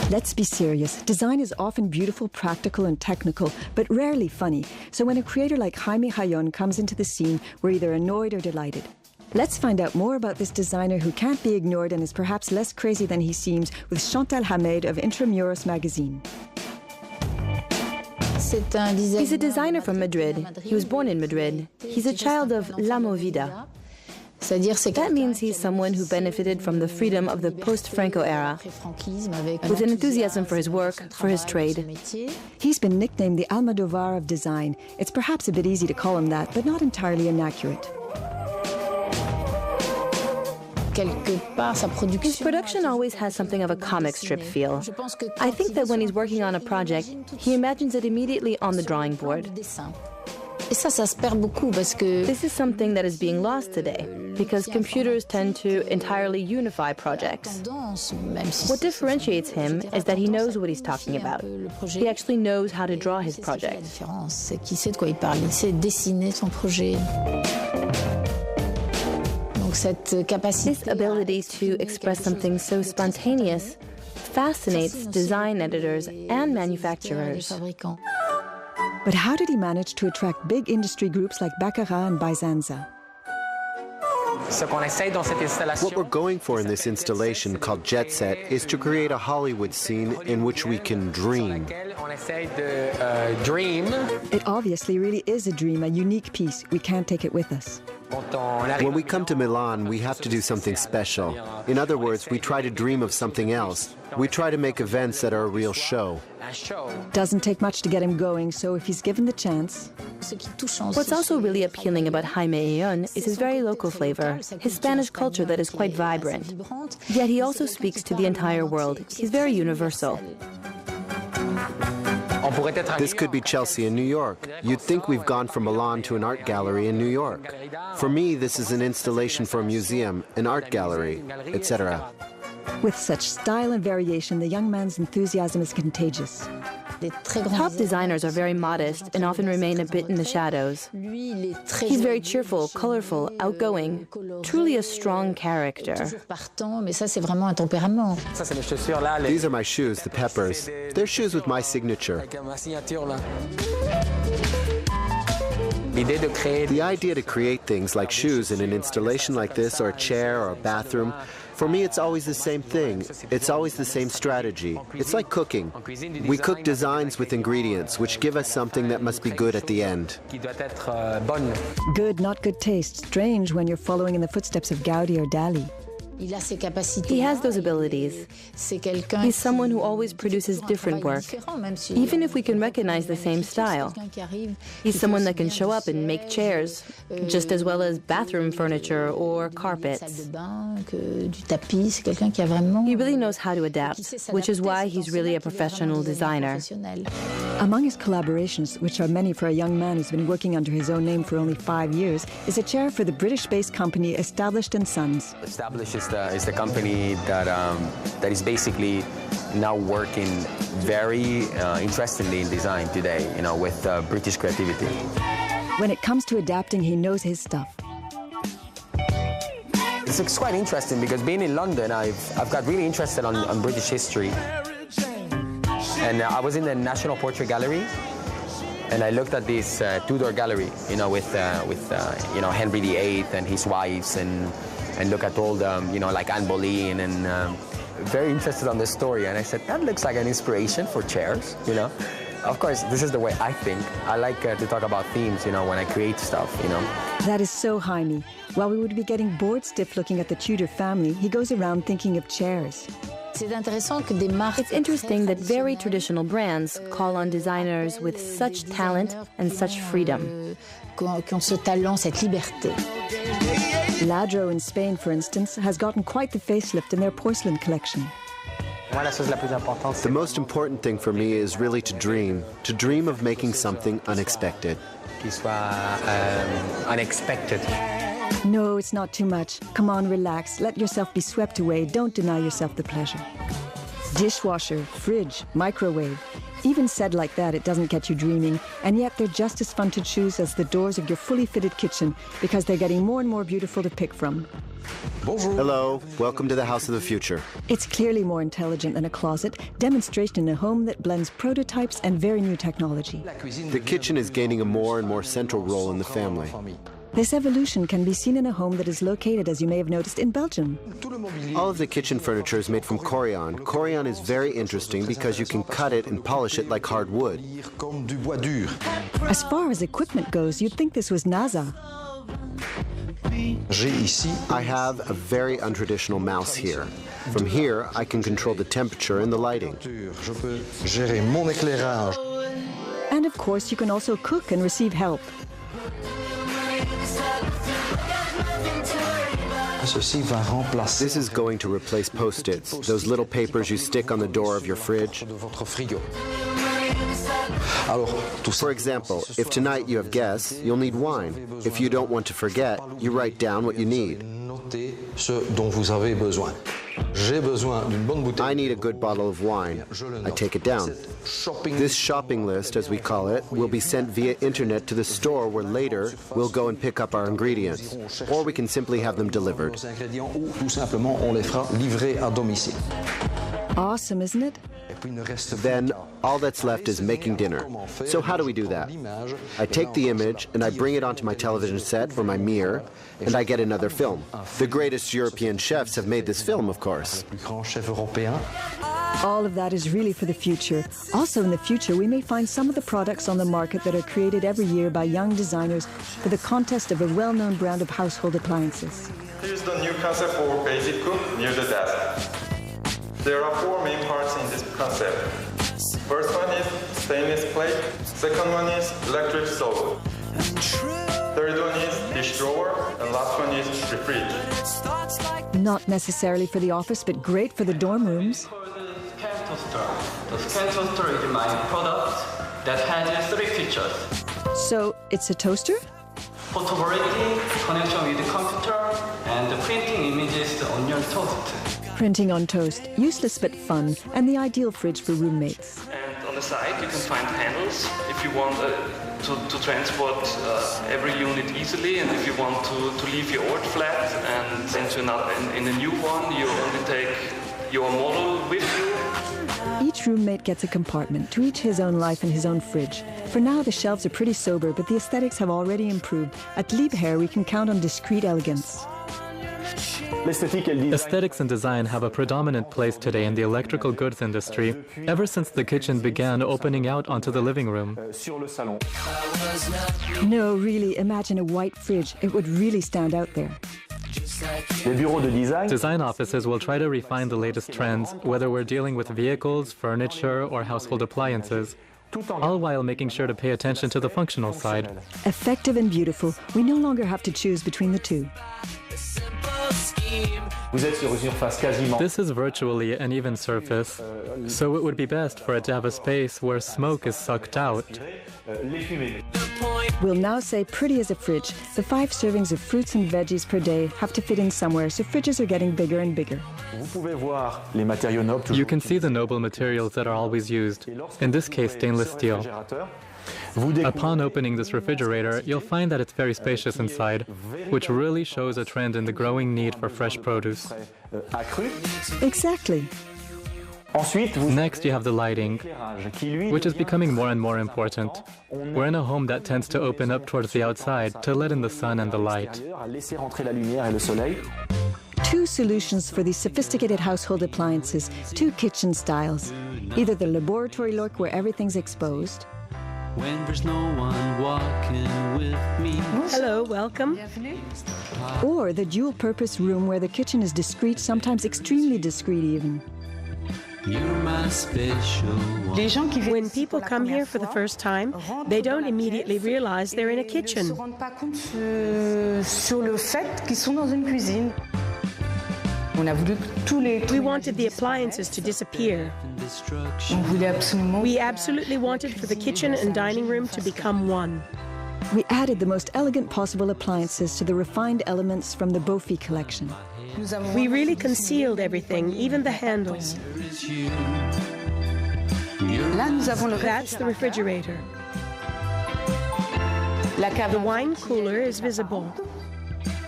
Let's be serious. Design is often beautiful, practical, and technical, but rarely funny. So when a creator like Jaime Jayon comes into the scene, we're either annoyed or delighted. Let's find out more about this designer who can't be ignored and is perhaps less crazy than he seems with Chantal Hamed of Intramuros magazine. He's a designer from Madrid. He was born in Madrid. He's a child of La Movida. That means he's someone who benefited from the freedom of the post-Franco era, with an enthusiasm for his work, for his trade. He's been nicknamed the Almodovar of design. It's perhaps a bit easy to call him that, but not entirely inaccurate. His production always has something of a comic strip feel. I think that when he's working on a project, he imagines it immediately on the drawing board. This is something that is being lost today, because computers tend to entirely unify projects. What differentiates him is that he knows what he's talking about. He actually knows how to draw his project. This ability to express something so spontaneous fascinates design editors and manufacturers. But how did he manage to attract big industry groups like Baccarat and Byzanza? What we're going for in this installation called Jet Set is to create a Hollywood scene in which we can dream. It obviously really is a dream, a unique piece. We can't take it with us. When we come to Milan, we have to do something special. In other words, we try to dream of something else. We try to make events that are a real show. Doesn't take much to get him going, so if he's given the chance. What's also really appealing about Jaime Jayon is his very local flavor, his Spanish culture that is quite vibrant. Yet he also speaks to the entire world. He's very universal. This could be Chelsea in New York. You'd think we've gone from Milan to an art gallery in New York. For me, this is an installation for a museum, an art gallery, etc. With such style and variation, the young man's enthusiasm is contagious. Top designers are very modest and often remain a bit in the shadows. He's very cheerful, colorful, outgoing, truly a strong character. These are my shoes, the Peppers. They're shoes with my signature. The idea to create things like shoes in an installation like this, or a chair, or a bathroom, for me, it's always the same thing. It's always the same strategy. It's like cooking. We cook designs with ingredients, which give us something that must be good at the end. Good, not good taste. Strange when you're following in the footsteps of Gaudi or Dali. He has those abilities. He's someone who always produces different work, even if we can recognize the same style. He's someone that can show up and make chairs, just as well as bathroom furniture or carpets. He really knows how to adapt, which is why he's really a professional designer. Among his collaborations, which are many for a young man who's been working under his own name for only 5 years, is a chair for the British-based company Established & Sons. Established is the company that is basically now working very interestingly in design today, with British creativity. When it comes to adapting, he knows his stuff. It's quite interesting because being in London, I've got really interested on British history. And I was in the National Portrait Gallery, and I looked at this Tudor gallery, with Henry VIII and his wives, and look at all the, like Anne Boleyn, and very interested on the story. And I said, that looks like an inspiration for chairs, Of course, this is the way I think. I like to talk about themes, when I create stuff, That is so Jaime. While we would be getting bored stiff looking at the Tudor family, he goes around thinking of chairs. It's interesting that very traditional brands call on designers with such talent and such freedom. Ladro in Spain, for instance, has gotten quite the facelift in their porcelain collection. The most important thing for me is really to dream of making something unexpected. Unexpected. No, it's not too much. Come on, relax. Let yourself be swept away. Don't deny yourself the pleasure. Dishwasher, fridge, microwave. Even said like that, it doesn't get you dreaming, and yet they're just as fun to choose as the doors of your fully fitted kitchen because they're getting more and more beautiful to pick from. Bonjour. Hello, welcome to the house of the future. It's clearly more intelligent than a closet, demonstration in a home that blends prototypes and very new technology. The kitchen is gaining a more and more central role in the family. This evolution can be seen in a home that is located, as you may have noticed, in Belgium. All of the kitchen furniture is made from corian. Corian is very interesting because you can cut it and polish it like hard wood. As far as equipment goes, you'd think this was NASA. I have a very untraditional mouse here. From here, I can control the temperature and the lighting. And of course, you can also cook and receive help. This is going to replace Post-its, those little papers you stick on the door of your fridge. For example, if tonight you have guests, you'll need wine. If you don't want to forget, you write down what you need. I need a good bottle of wine. I take it down. This shopping list, as we call it, will be sent via internet to the store where later we'll go and pick up our ingredients. Or we can simply have them delivered. Awesome, isn't it? Then all that's left is making dinner. So how do we do that? I take the image and I bring it onto my television set or my mirror, and I get another film. The greatest European chefs have made this film, of course. All of that is really for the future. Also in the future, we may find some of the products on the market that are created every year by young designers for the contest of a well-known brand of household appliances. Here's the new concept for basic cook near the desk. There are 4 main parts in this concept. First one is stainless plate. Second one is electric stove. Third one is dish drawer. And last one is the fridge. Not necessarily for the office, but great for the dorm rooms. The scan toaster is my product that has 3 features. So it's a toaster? Portability, connection with the computer, and printing images on your toast. Printing on toast, useless but fun, and the ideal fridge for roommates. And on the side you can find handles if you want to transport every unit easily, and if you want to leave your old flat and into in a new one, you only take your model with you. Each roommate gets a compartment, to each his own life and his own fridge. For now, the shelves are pretty sober, but the aesthetics have already improved. At Liebherr, we can count on discreet elegance. Aesthetics and design have a predominant place today in the electrical goods industry, ever since the kitchen began opening out onto the living room. No, really, imagine a white fridge. It would really stand out there. Design offices will try to refine the latest trends, whether we're dealing with vehicles, furniture, or household appliances, all while making sure to pay attention to the functional side. Effective and beautiful, we no longer have to choose between the two. This is virtually an even surface, so it would be best for it to have a space where smoke is sucked out. We'll now say pretty as a fridge. The 5 servings of fruits and veggies per day have to fit in somewhere, so fridges are getting bigger and bigger. You can see the noble materials that are always used, in this case stainless steel. Upon opening this refrigerator, you'll find that it's very spacious inside, which really shows a trend in the growing need for fresh produce. Exactly. Next, you have the lighting, which is becoming more and more important. We're in a home that tends to open up towards the outside to let in the sun and the light. 2 solutions for these sophisticated household appliances, 2 kitchen styles. Either the laboratory look where everything's exposed, when there's no one walking with me. Hello, welcome. or the dual-purpose room where the kitchen is discreet, sometimes extremely discreet even. When people come here for the first time, they don't immediately realize they're in a kitchen. We wanted the appliances to disappear. We absolutely wanted for the kitchen and dining room to become one. We added the most elegant possible appliances to the refined elements from the Bofi collection. We really concealed everything, even the handles. That's the refrigerator. The wine cooler is visible.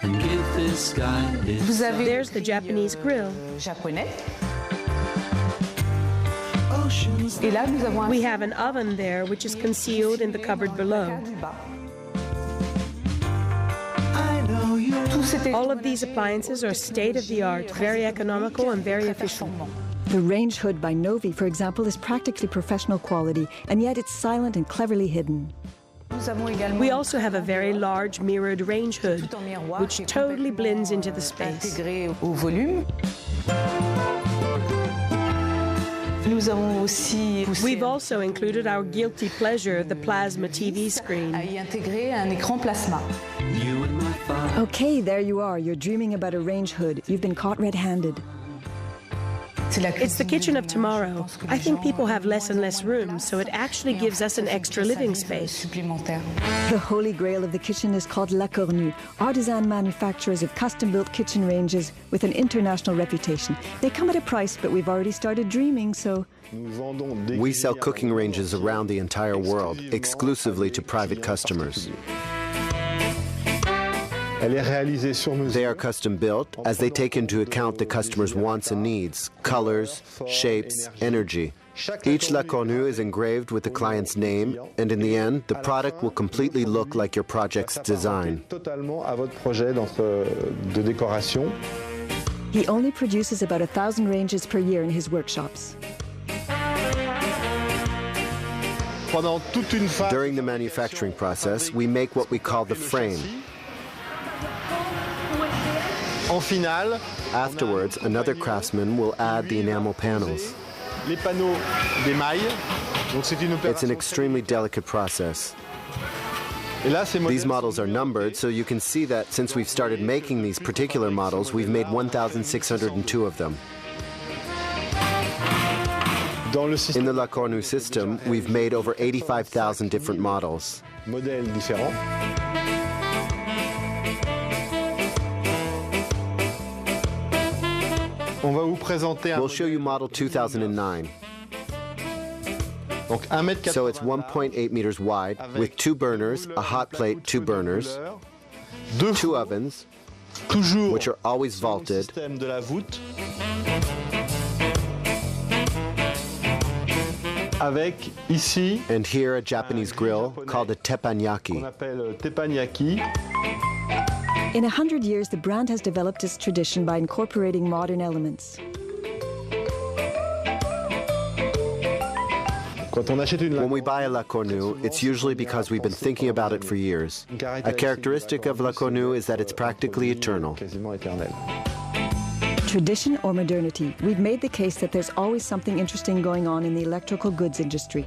There's the Japanese grill. We have an oven there, which is concealed in the cupboard below. All of these appliances are state-of-the-art, very economical and very efficient. The range hood by Novi, for example, is practically professional quality, and yet it's silent and cleverly hidden. We also have a very large mirrored range hood, which totally blends into the space. We've also included our guilty pleasure, the plasma TV screen. Okay, there you are. You're dreaming about a range hood. You've been caught red-handed. It's the kitchen of tomorrow. I think people have less and less room, so it actually gives us an extra living space. The holy grail of the kitchen is called La Cornue, artisan manufacturers of custom-built kitchen ranges with an international reputation. They come at a price, but we've already started dreaming, so... We sell cooking ranges around the entire world, exclusively to private customers. They are custom built as they take into account the customer's wants and needs, colors, shapes, energy. Each La Cornue is engraved with the client's name, and in the end, the product will completely look like your project's design. He only produces about 1,000 ranges per year in his workshops. During the manufacturing process, we make what we call the frame. Afterwards, another craftsman will add the enamel panels. It's an extremely delicate process. These models are numbered, so you can see that since we've started making these particular models, we've made 1,602 of them. In the La Cornue system, we've made over 85,000 different models. We'll show you model 2009. So it's 1.8 meters wide, with 2 burners, a hot plate, 2 burners, 2 ovens, which are always vaulted, and here a Japanese grill called a teppanyaki. In 100 years, the brand has developed its tradition by incorporating modern elements. When we buy a La Cornue, it's usually because we've been thinking about it for years. A characteristic of La Cornue is that it's practically eternal. Tradition or modernity, we've made the case that there's always something interesting going on in the electrical goods industry.